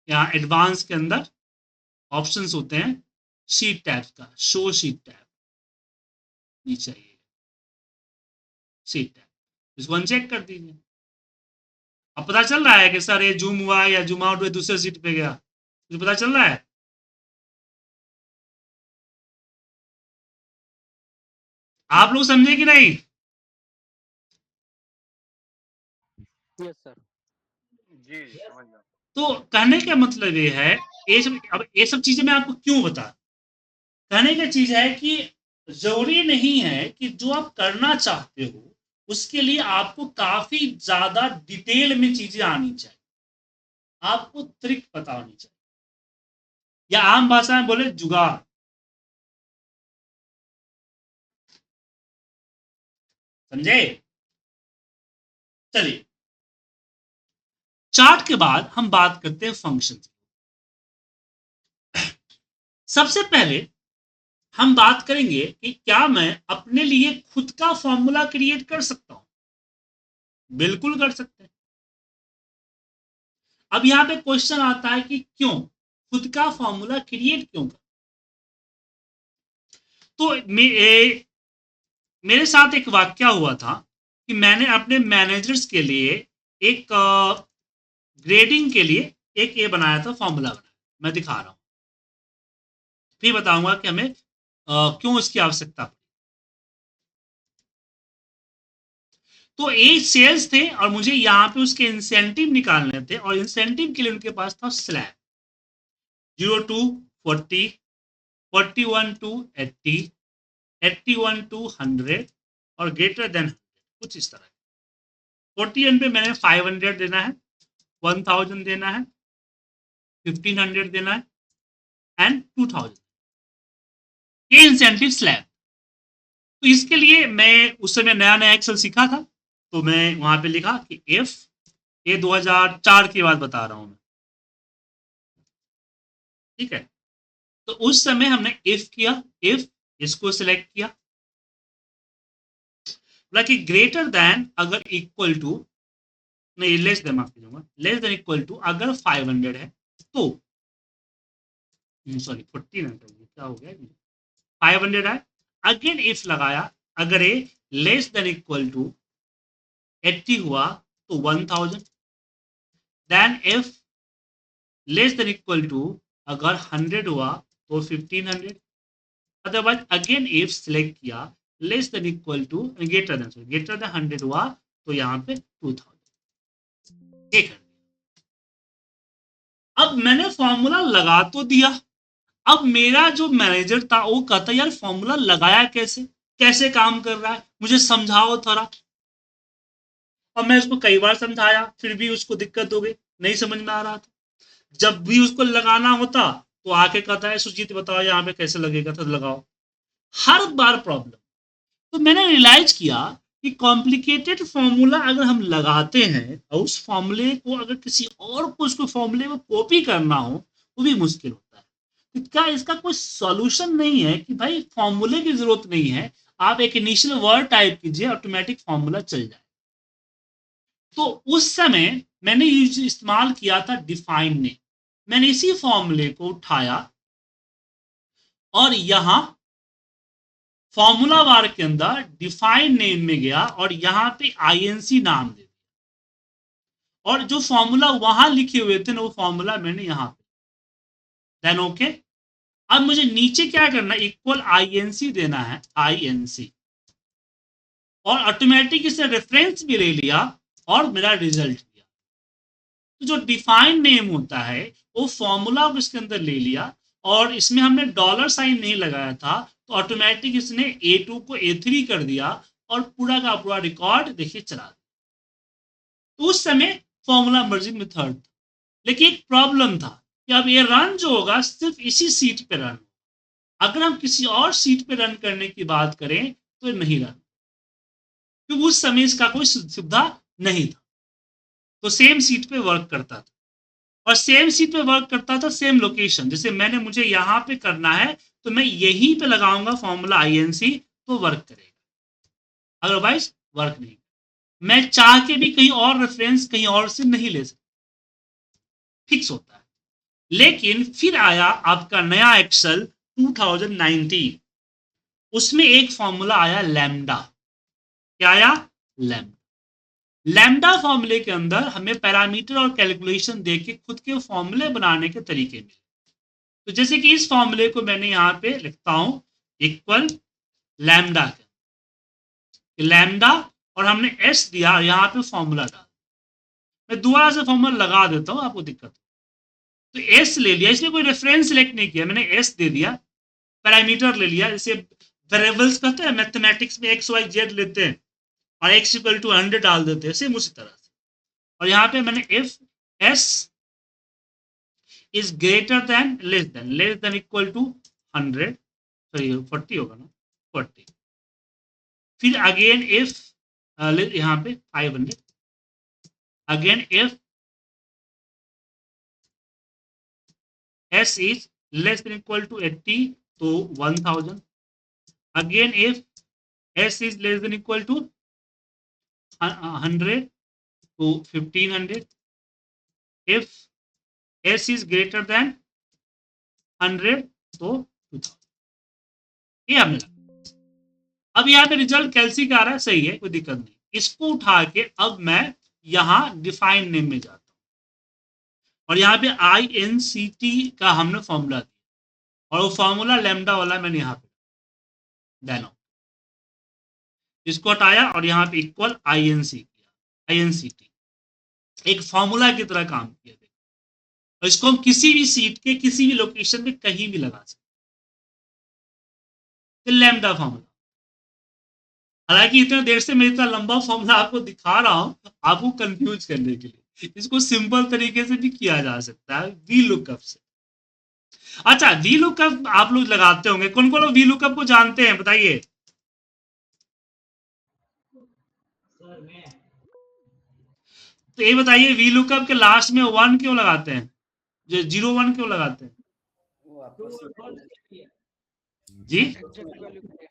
यहाँ एडवांस के अंदर ऑप्शंस होते हैं शीट टैब का, शो शीट टैब नीचे आइए, शीट टैब, इसको अनचेक कर दीजिए। अब पता चल रहा है कि सर ये जूम हुआ या जूम आउट हुआ, दूसरे सीट पे गया, मुझे पता चल रहा है? आप लोग समझे कि नहीं? Yes sir. जी जी समझ गया। तो कहने का मतलब ये है, ये सब, अब ये सब चीजें मैं आपको क्यों बता, कहने का चीज है कि जरूरी नहीं है कि जो आप करना चाहते हो उसके लिए आपको काफी ज्यादा डिटेल में चीजें आनी चाहिए, आपको ट्रिक पता होनी चाहिए, या आम भाषा में बोले जुगाड़। समझे? चलिए, चार्ट के बाद हम बात करते हैं फंक्शन। सबसे पहले हम बात करेंगे कि क्या मैं अपने लिए खुद का फॉर्मूला क्रिएट कर सकता हूं? बिल्कुल कर सकते हैं। अब यहां पे क्वेश्चन आता है कि क्यों खुद का फॉर्मूला क्रिएट क्यों कर? तो मेरे साथ एक वाक्य हुआ था कि मैंने अपने मैनेजर्स के लिए एक ग्रेडिंग के लिए एक ये बनाया था, फॉर्मूला बनाया, मैं दिखा रहा हूं, फिर बताऊंगा कि हमें क्यों इसकी आवश्यकता पड़ी। तो एक सेल्स थे और मुझे यहाँ पे उसके इंसेंटिव निकालने थे, और इंसेंटिव के लिए उनके पास था स्लैब 0 to 40, 41 to 80, 81 to 100 और ग्रेटर देन, कुछ इस तरह। 40 पे मैंने 500 देना है, 1000 देना है, 1500 देना है एंड 2000, ये इंसेंटिव स्लैब। तो इसके लिए मैं उस समय नया नया एक्सेल सीखा था, तो मैं वहां पे लिखा कि इफ, ये 2004 की बात बता रहा हूं मैं, ठीक है। तो उस समय हमने इफ किया, इफ इसको सिलेक्ट किया, बोला कि ग्रेटर देन अगर इक्वल टू, नहीं लेस देन, माफ कीजिएगा, लेस देन इक्वल टू अगर 500 है तो, सॉरी 1400, क्या हो गया, 500 है। अगेन इफ लगाया, अगर ये लेस देन इक्वल टू 80 हुआ तो 1000, then if less than equal to अगर 100 हुआ तो 1500, अदरवाइज अगेन इफ सिलेक्ट किया, less than equal to greater than 100 हुआ तो यहाँ पे 2000, एक। अब मैंने फॉर्मूला लगा तो दिया, अब मेरा जो मैनेजर था वो कहता यार फॉर्मूला लगाया कैसे, कैसे काम कर रहा है, मुझे समझाओ थोड़ा। अब मैं उसको कई बार समझाया, फिर भी उसको दिक्कत हो गई, नहीं समझ में आ रहा था। जब भी उसको लगाना होता तो आके कहता है सुजीत बताओ यहाँ पे कैसे लगेगा, तो लगाओ, हर बार प्रॉब्लम। तो मैंने रियलाइज किया कि कॉम्प्लिकेटेड फॉर्मूला अगर हम लगाते हैं और उस फॉर्मूले को अगर किसी और को उसको फॉर्मूले में कॉपी करना हो वो भी मुश्किल होता है। तो क्या इसका कोई सॉल्यूशन नहीं है कि भाई फॉर्मूले की जरूरत नहीं है, आप एक इनिशियल वर्ड टाइप कीजिए, ऑटोमेटिक फॉर्मूला चल जाए। तो उस समय मैंने इस्तेमाल किया था डिफाइन ने, मैंने इसी फॉर्मूले को उठाया और यहां फॉर्मूला बार के अंदर डिफाइन नेम में गया और यहां पे आईएनसी नाम दे दिया, और जो फॉर्मूला वहां लिखे हुए थे ना वो फॉर्मूला मैंने यहां पे, देन ओके। अब मुझे नीचे क्या करना है, इक्वल आईएनसी देना है, आईएनसी, और ऑटोमेटिक इसने रेफरेंस भी ले लिया और मेरा रिजल्ट दिया। तो जो डिफाइन नेम होता है वो फॉर्मूला को इसके अंदर ले लिया, और इसमें हमने डॉलर साइन नहीं लगाया था तो ऑटोमेटिक इसने A2 को A3 कर दिया और पूरा का पूरा रिकॉर्ड देखिए चला दिया। तो उस समय फॉर्मूला मर्जिंग मेथड था, लेकिन एक प्रॉब्लम था कि अब ये रन जो होगा सिर्फ इसी सीट पे रन, अगर हम किसी और सीट पे रन करने की बात करें तो नहीं रन, क्योंकि उस समय इसका कोई सुविधा नहीं था। तो सेम सीट पे वर्क करता था, और सेम सीट पे वर्क करता था, सेम लोकेशन, जैसे मुझे यहाँ पे करना है तो मैं यहीं पे लगाऊंगा फॉर्मूला आईएनसी तो वर्क करेगा, अदरवाइज वर्क नहीं। मैं चाह के भी कहीं और रेफरेंस कहीं और से नहीं ले सकता, फिक्स होता है। लेकिन फिर आया आपका नया एक्सेल 2019, उसमें एक फॉर्मूला आया लैम्डा। क्या आया? लैम्डा। लैम्डा फॉर्मूले के अंदर हमें पैरामीटर और कैलकुलेशन देके खुद के फॉर्मूले बनाने के तरीके मिले। तो जैसे कि इस फॉर्मूले को मैंने यहां पे लिखता हूं इक्वल लैम्डा के, लैम्डा और हमने एस दिया, यहां पे फॉर्मूला डाल, मैं दोबारा से फॉर्मूला लगा देता हूं, आपको दिक्कत। तो एस ले लिया, इसमें कोई रेफरेंस सिलेक्ट नहीं किया, मैंने एस दे दिया, पैरामीटर ले लिया, जैसे वेरिएबल्स कहते हैं मैथमेटिक्स में एक्स वाई जेड लेते हैं और एक्स इक्वल टू 100 डाल देते हैं, सेम उसी तरह से। और यहाँ पे मैंने if S is greater than less than equal to 100, sorry 40 होगा ना, 40। फिर अगेन इफ यहाँ पे 500, again if S is less than equal to 80 तो 1000, again if S is less than equal to 100 to 1500, if s is greater than 100 तो 2000। ये हमने अब यहाँ पे रिजल्ट कैलसी का आ रहा है, सही है, कोई दिक्कत नहीं। इसको उठा के अब मैं यहाँ डिफाइन नेम में जाता हूँ और यहाँ पे INCT का हमने फॉर्मूला दिया और वो फॉर्मूला लैम्डा वाला मैंने यहाँ पे देना, इसको हटाया और यहाँ पे इक्वल INCT, एक फॉर्मूला की तरह काम किया। और इसको हम किसी भी सीट के किसी भी लोकेशन में कहीं भी लगा सकते, लैम्डा फॉर्मूला। हालांकि इतने देर से मैं इतना लंबा फॉर्मूला आपको दिखा रहा हूं आपको कंफ्यूज करने के लिए, इसको सिंपल तरीके से भी किया जा सकता है वी लुकअप से। अच्छा, वी लुकअप आप लोग लगाते होंगे, कौन कौन लोग वी लुकअप को जानते हैं बताइए? तो ये बताइए वी लुकअप के लास्ट में 1 क्यों लगाते हैं, जो 0 1 क्यों लगाते हैं वो ट्रू आपको और फॉल्स के लिए, जी, एग्जैक्ट वैल्यू के लिए।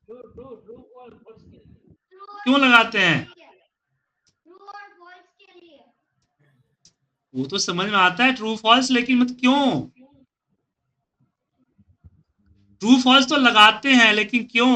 ट्रू ट्रू ट्रू और फॉल्स के लिए, क्यों लगाते हैं? ट्रू और फॉल्स के लिए। वो तो समझ में आता है ट्रू फॉल्स, लेकिन मत क्यों? ट्रू फॉल्स तो लगाते हैं, लेकिन क्यों?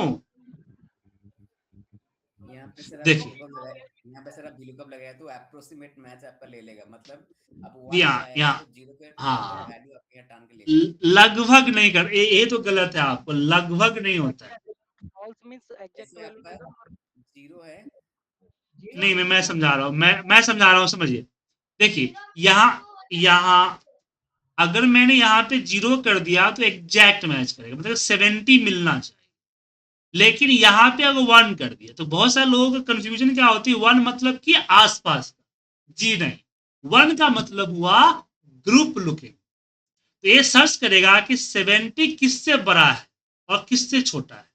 यहाँ पे सर आप देखिए VLOOKUP लगाए, यहाँ पे सर आप VLOOKUप लगाए तो अप्रोक्सीमेट मैच आपका ले लेगा, मतलब अब 1 यहाँ लगाएगा यहाँ तो 0 के हाँ, वैल्यू आपके यहाँ टान के ले लेगा। लगभग नहीं कर, ये तो गलत है, आपको लगभग नहीं होता है। फॉल्स मींस एग्जैक्ट जैसे वैल्यू आपका 0 है, नहीं, मैं समझा रहा हूँ, मैं समझा रहा हूँ, समझिए। देखिए यहाँ अगर मैंने यहाँ पे 0 कर दिया तो एग्जैक्ट मैच करेगा, मतलब 70 मिलना चाहिए। लेकिन यहाँ पे अगर 1 कर दिया तो बहुत सारे लोगों का कंफ्यूजन क्या होती है, 1 मतलब कि आसपास का, जी नहीं, 1 का मतलब हुआ ग्रुप लुकिंग। तो ये सर्च करेगा कि 70 किससे बड़ा है और किससे छोटा है।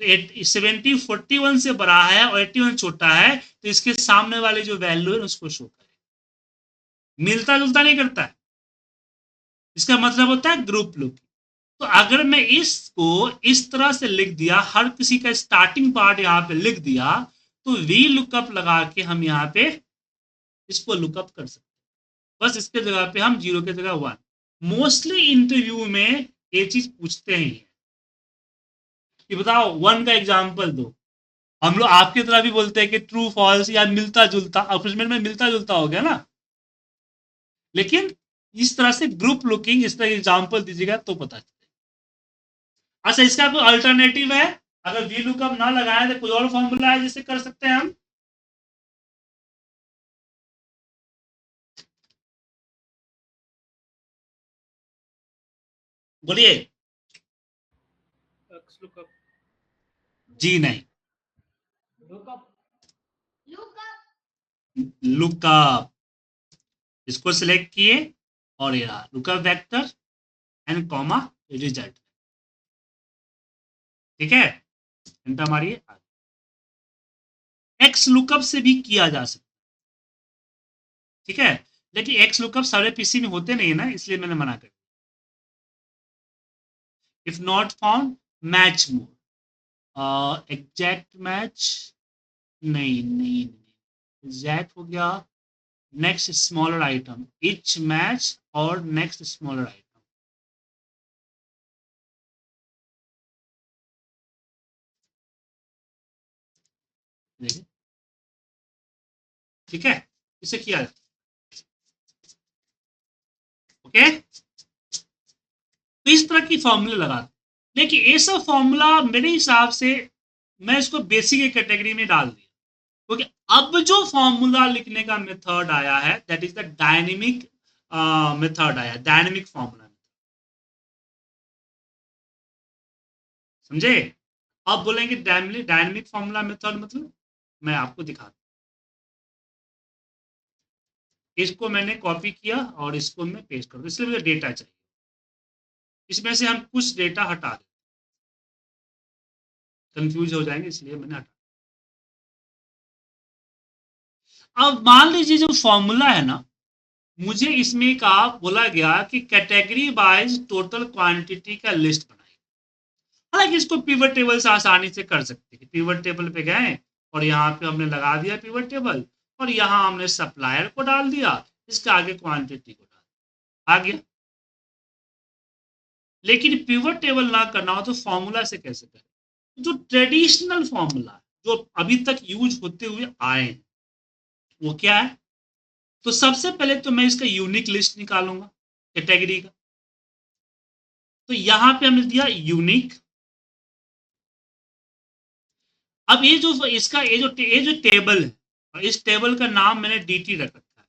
तो 70 41 से बड़ा है और 81 छोटा है, तो इसके सामने वाले जो वैल्यू है उसको शो करेगा। मिलता जुलता नहीं करता है, इसका मतलब होता है ग्रुप लुकिंग। तो अगर मैं इसको इस तरह से लिख दिया, हर किसी का स्टार्टिंग पार्ट यहाँ पे लिख दिया, तो वी लुकअप लगा के हम यहाँ पे इसको लुकअप कर सकते हैं। बस इसके जगह पे हम 0 के जगह 1। मोस्टली इंटरव्यू में ये चीज पूछते ही हैं कि बताओ 1 का एग्जाम्पल दो। हम लोग आपकी तरह भी बोलते हैं कि ट्रू फॉल्स या मिलता जुलता, अप्रोक्सीमेट में मिलता जुलता हो गया ना, लेकिन इस तरह से ग्रुप लुकिंग, इस तरह एग्जाम्पल दीजिएगा तो पता चलेगा। अच्छा, इसका कोई अल्टरनेटिव है? अगर वी लुकअप ना लगाए तो कोई और फॉर्मूला है जिससे कर सकते हैं हम? बोलिए। एक्स लुकअप, जी नहीं, लुकअप, लुकअप, इसको सिलेक्ट किए और ये रहा lookup vector and comma result. ठीक है, घंटा मारिए। एक्स लुकअप से भी किया जा सकता है, ठीक है, लेकिन एक्स लुकअप सारे पीसी में होते नहीं है ना, इसलिए मैंने मना कर। If not found match more, exact match, नहीं, एग्जैक्ट हो गया, next smaller item, etch match और नेक्स्ट स्मॉलर आइटम। देखिए, ठीक है, इसे किया जाए। ओके, तो इस तरह की फॉर्मूले लगा, लेकिन ये सब फॉर्मूला मेरे हिसाब से मैं इसको बेसिक कैटेगरी में डाल दिया, क्योंकि अब जो फॉर्मूला लिखने का मेथड आया है that is the dynamic method आया, डायनेमिक फॉर्मूला। समझे? अब बोलेंगे डायनेमिक फॉर्मूला मेथड मतलब, मैं आपको दिखाता, इसको मैंने कॉपी किया और इसको मैं पेस्ट कर दूं, इसलिए मुझे डेटा चाहिए, इसमें से हम कुछ डेटा हटा दें, कंफ्यूज हो जाएंगे, इसलिए मैंने हटा। अब मान लीजिए जो फॉर्मूला है ना, मुझे इसमें का बोला गया कि कैटेगरी वाइज टोटल क्वांटिटी का लिस्ट बनाइए। हालांकि इसको पिवट टेबल से आसानी से कर सकते हैं। पिवट टेबल पे गए और यहाँ पे हमने लगा दिया पिवट टेबल, और यहाँ हमने सप्लायर को डाल दिया, इसके आगे क्वांटिटी को डाल, आ गया। लेकिन पिवट टेबल ना करना हो तो फॉर्मूला से कैसे करें? जो ट्रेडिशनल फॉर्मूला जो अभी तक यूज होते हुए आए हैं वो क्या है? तो सबसे पहले तो मैं इसका यूनिक लिस्ट निकालूंगा कैटेगरी का। तो यहां पे हमने दिया यूनिक। अब ये जो इसका ये जो टेबल है, और इस टेबल का नाम मैंने डीटी रख रखा है,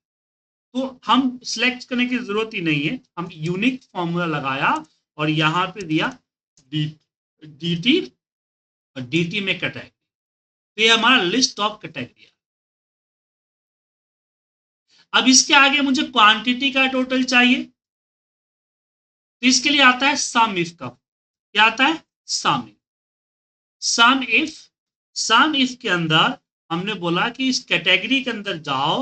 तो हम सिलेक्ट करने की जरूरत ही नहीं है, हम यूनिक फॉर्मूला लगाया और यहां पे दिया डीटी, और डीटी में कैटेगरी, तो ये हमारा लिस्ट ऑफ कैटेगरी है। अब इसके आगे मुझे क्वांटिटी का टोटल चाहिए, तो इसके लिए आता है सम इफ का। क्या आता है? सम इफ। सम इफ के अंदर हमने बोला कि इस कैटेगरी के अंदर जाओ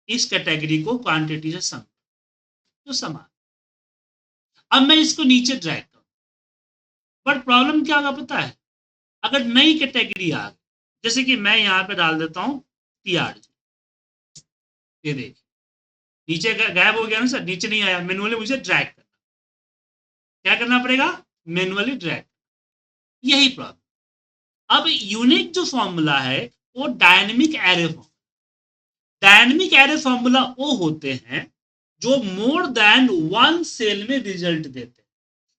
इस कैटेगरी को क्वांटिटी से सम तो समान। अब मैं इसको नीचे ड्रैग करूं, बट प्रॉब्लम क्या होगा पता है, अगर नई कैटेगरी आ गई, जैसे कि मैं यहाँ पे डाल देता हूं TRG, ये देखिए नीचे गायब हो गया ना सर, नीचे नहीं आया, मैनुअली मुझे ड्रैग करना, क्या करना पड़ेगा, मैनुअली ड्रैग, यही प्रॉब्लम। अब यूनिक जो फॉर्मूला है वो dynamic array formula, dynamic array formula वो होते हैं जो मोर देन वन सेल में रिजल्ट देते हैं,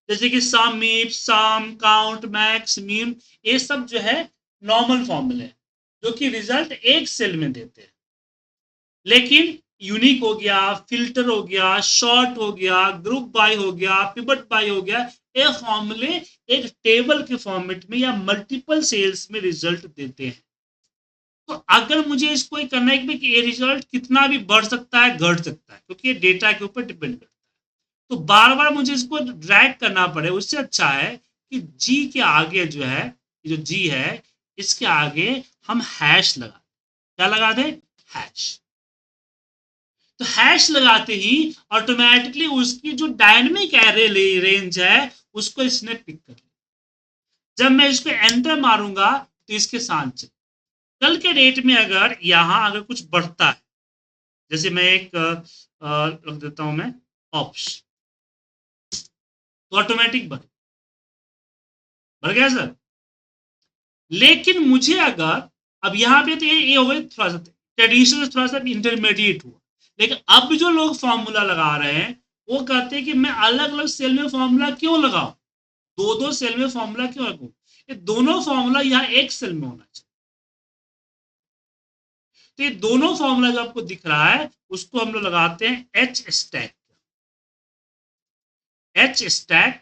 जैसे कि sum, if, sum, count, max, mean, ये सब जो है नॉर्मल फॉर्मूले हैं जो कि रिजल्ट एक सेल में देते हैं। लेकिन यूनिक हो गया, फिल्टर हो गया, शॉर्ट हो गया, ग्रुप बाय हो गया, पिवट बाय हो गया, ये फॉर्मूले एक टेबल के फॉर्मेट में या मल्टीपल सेल्स में रिजल्ट देते हैं। तो अगर मुझे इसको करना है कि ये रिजल्ट कितना भी बढ़ सकता है, घट सकता है, क्योंकि ये डेटा के ऊपर डिपेंड करता है, तो बार बार मुझे इसको ड्रैग करना पड़े, उससे अच्छा है कि जी के आगे जो है, जो जी है इसके आगे हम हैश लगा, क्या लगा दे, हैश। तो हैश लगाते ही ऑटोमेटिकली उसकी जो डायनेमिक एरे रेंज है उसको इसने पिक कर लिया। जब मैं इसको एंटर मारूंगा तो इसके साथ चल, कल के डेट में अगर यहां अगर कुछ बढ़ता है, जैसे मैं एक रख देता हूं मैं ऑप्श, तो ऑटोमेटिक बढ़ गया सर। लेकिन मुझे अगर अब यहाँ पे तो ये हो गई थोड़ा सा ट्रेडिशनल, थोड़ा सा इंटरमीडिएट हुआ, लेकिन अब जो लोग फॉर्मूला लगा रहे हैं वो कहते हैं कि मैं अलग अलग सेल में फॉर्मूला क्यों लगाऊं, दो दो सेल में फॉर्मूला क्यों लगाऊं, ये दोनों फॉर्मूला यहाँ एक सेल में होना चाहिए। तो ये दोनों फॉर्मूला जो आपको दिख रहा है उसको हम लोग लगाते हैं एच स्टैक, एच स्टैक,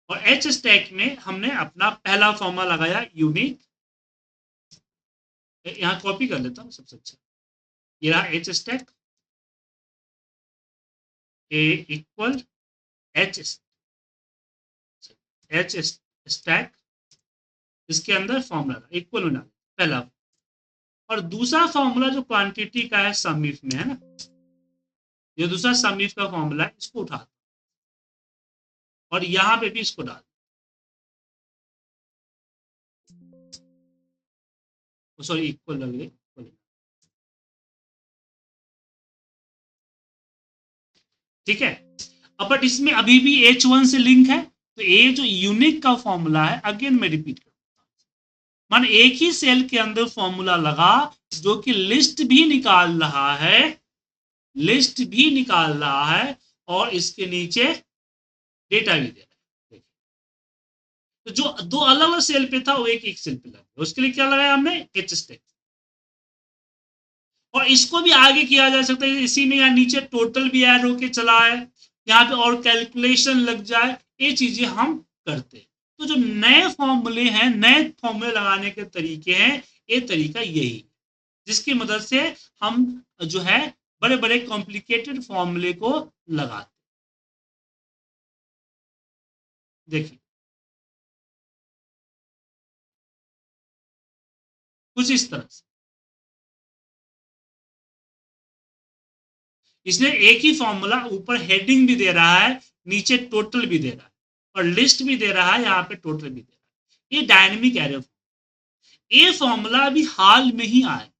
और एच स्टैक में हमने अपना पहला फॉर्मूला लगाया यूनिक, यहां कॉपी कर लेता हूं सबसे अच्छा, ये रहा एच स्टैक, ए इक्वल एच स्टैक, इसके अंदर फॉर्मूला इक्वल होना पहला, और दूसरा फॉर्मूला जो क्वांटिटी का है सम इफ में है ना, ये दूसरा सम इफ का फॉर्मूला है, इसको उठा और यहां पे भी इसको डाल, सॉरी इक्वल लग रही, ठीक है। अब बट इसमें अभी भी H1 से लिंक है, तो ये जो यूनिक का फॉर्मूला है, अगेन मैं रिपीट करूंगा, मान एक ही सेल के अंदर फॉर्मूला लगा जो कि लिस्ट भी निकाल रहा है, लिस्ट भी निकाल रहा है और इसके नीचे डेटा भी दे रहा है। तो जो दो अलग अलग सेल पे था वो एक सेल पे लगा, उसके लिए क्या लगाया हमने, एच स्टैक। और इसको भी आगे किया जा सकता है, इसी में यहाँ नीचे टोटल भी ऐड होके चला है, यहाँ पे और कैलकुलेशन लग जाए, ये चीजें हम करते हैं। तो जो नए फॉर्मूले हैं, नए फॉर्मूले लगाने के तरीके हैं, ये तरीका यही, जिसकी मदद से हम जो है बड़े बड़े कॉम्प्लिकेटेड फॉर्मूले को लगाते। देखिए कुछ इस तरह से, इसलिए एक ही फॉर्मूला ऊपर हेडिंग भी दे रहा है, नीचे टोटल भी दे रहा है, और लिस्ट भी दे रहा है, यहाँ पे टोटल भी दे रहा है। ये डायनेमिक एरे, ये फॉर्मूला अभी हाल में ही आया।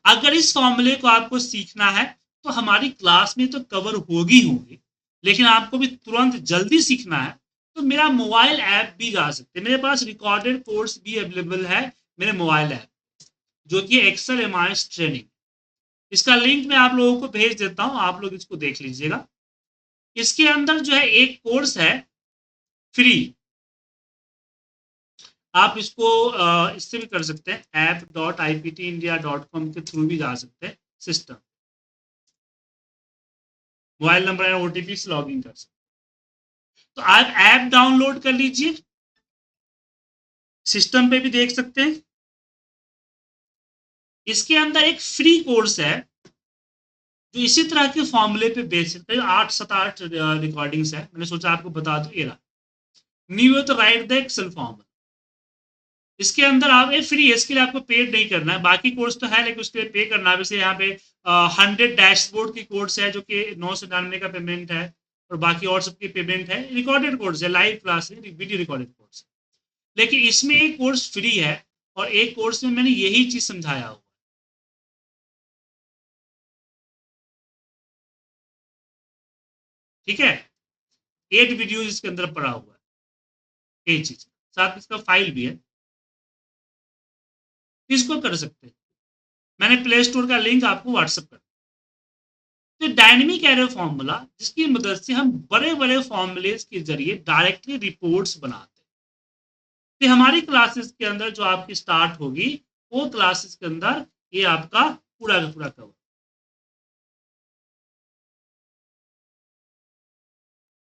अगर इस फॉर्मूले को आपको सीखना है तो हमारी क्लास में तो कवर होगी, लेकिन आपको भी तुरंत जल्दी सीखना है तो मेरा मोबाइल ऐप भी जा सकते हैं, मेरे पास रिकॉर्डेड कोर्स भी अवेलेबल है मेरे मोबाइल ऐप, जो कि एक्सेल एमआईएस ट्रेनिंग, इसका लिंक मैं आप लोगों को भेज देता हूं, आप लोग इसको देख लीजिएगा। इसके अंदर जो है एक कोर्स है फ्री, आप इसको इससे भी कर सकते हैं, app.iptindia.com के थ्रू भी जा सकते हैं, सिस्टम मोबाइल नंबर या ओटीपी से लॉग इन कर सकते हैं। तो आप ऐप डाउनलोड कर लीजिए, सिस्टम पे भी देख सकते हैं। इसके अंदर एक फ्री कोर्स है जो इसी तरह के फॉर्मूले पे बेस्ड है, 8 रिकॉर्डिंग्स है, मैंने सोचा आपको बता दूं। ये न्यू तो राइट द एक्सेल फॉर्मूला, इसके अंदर आप ये फ्री है, इसके लिए आपको पेड नहीं करना है। बाकी कोर्स तो है लेकिन उसके लिए पे करना है। वैसे यहाँ पे 100 डैशबोर्ड की कोर्स है जो कि 999 का पेमेंट है, और बाकी और सबकी पेमेंट है। रिकॉर्डेड कोर्स है, लाइव क्लास है, वीडियो रिकॉर्डेड कोर्स है। लेकिन इसमें एक कोर्स फ्री है और एक कोर्स में मैंने यही चीज समझाया हुआ। ठीक है, 8 वीडियो इसके अंदर पड़ा हुआ है, एक चीज साथ इसका फाइल भी है, इसको कर सकते हैं। मैंने प्ले स्टोर का लिंक आपको व्हाट्सएप कर, तो डायनेमिक एरे फॉर्मूला जिसकी मदद से हम बड़े बड़े फॉर्मूलेज के जरिए डायरेक्टली रिपोर्ट्स बनाते हैं। तो हमारी क्लासेस के अंदर जो आपकी स्टार्ट होगी वो क्लासेस के अंदर ये आपका पूरा का पूरा कवर।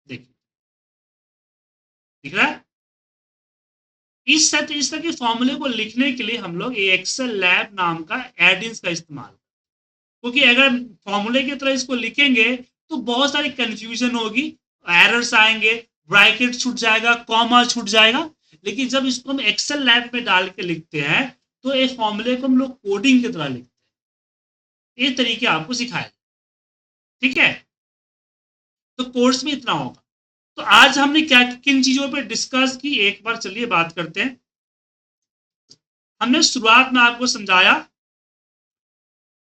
देखिए दिख रहा है। इस तरह के फॉर्मूले को लिखने के लिए हम लोग एक्सेल लैब नाम का एडिंस का इस्तेमाल, क्योंकि अगर फॉर्मूले की तरह इसको लिखेंगे तो बहुत सारी कंफ्यूजन होगी, एरर्स आएंगे, ब्रैकेट छूट जाएगा, कॉमा छूट जाएगा। लेकिन जब इसको हम एक्सेल लैब में डाल के लिखते हैं तो ये फॉर्मूले को हम लोग कोडिंग की तरह लिखते हैं। ये तरीके आपको सिखाया, ठीक है। तो कोर्स में इतना होगा। तो आज हमने क्या किन चीजों पे डिस्कस की, एक बार चलिए बात करते हैं। हमने शुरुआत में आपको समझाया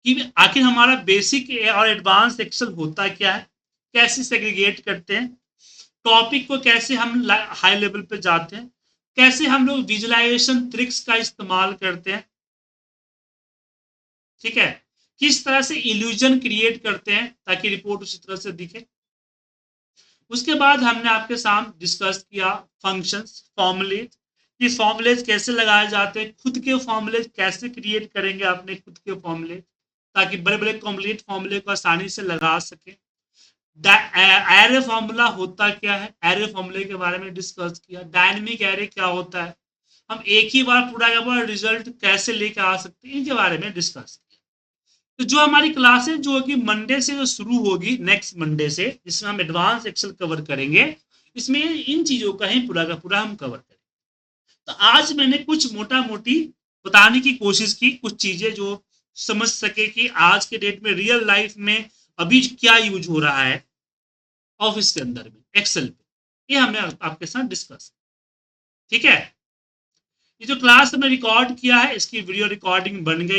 कि आखिर हमारा बेसिक और एडवांस एक्सेल होता क्या है, कैसे सेग्रीगेट करते हैं, टॉपिक को कैसे हम हाई लेवल पे जाते हैं, कैसे हम लोग विजुअलाइजेशन ट्रिक्स का इस्तेमाल करते हैं, ठीक है, किस तरह से इल्यूजन क्रिएट करते हैं ताकि रिपोर्ट उसी तरह से दिखे। उसके बाद हमने आपके साथ डिस्कस किया फंक्शंस, फॉर्मूलेज, कि फॉर्मूलेज कैसे लगाए जाते हैं, खुद के फॉर्मूलेज कैसे क्रिएट करेंगे अपने खुद के फॉर्मूलेज ताकि बड़े बड़े कॉम्प्लीट फॉर्मूले को आसानी से लगा सके। एरे फॉर्मूला होता क्या है, एरे फॉर्मूले के बारे में डिस्कस किया। डायनेमिक एरे क्या होता है, हम एक ही बार पूरा का पूरा रिजल्ट कैसे लेके आ सकते हैं, इनके बारे में डिस्कस किया। तो जो हमारी क्लासेस जो कि मंडे से जो शुरू होगी, नेक्स्ट मंडे से, जिसमें हम एडवांस एक्सेल कवर करेंगे, इसमें इन चीजों का ही पूरा का पूरा हम कवर करेंगे। तो आज मैंने कुछ मोटा मोटी बताने की कोशिश की, कुछ चीजें जो समझ सके कि आज के डेट में रियल लाइफ में अभी क्या यूज हो रहा है ऑफिस के अंदर में एक्सेल पे, ये हमने आपके साथ डिस्कस, ठीक है। ये जो क्लास हमने रिकॉर्ड किया है इसकी वीडियो रिकॉर्डिंग बन गई।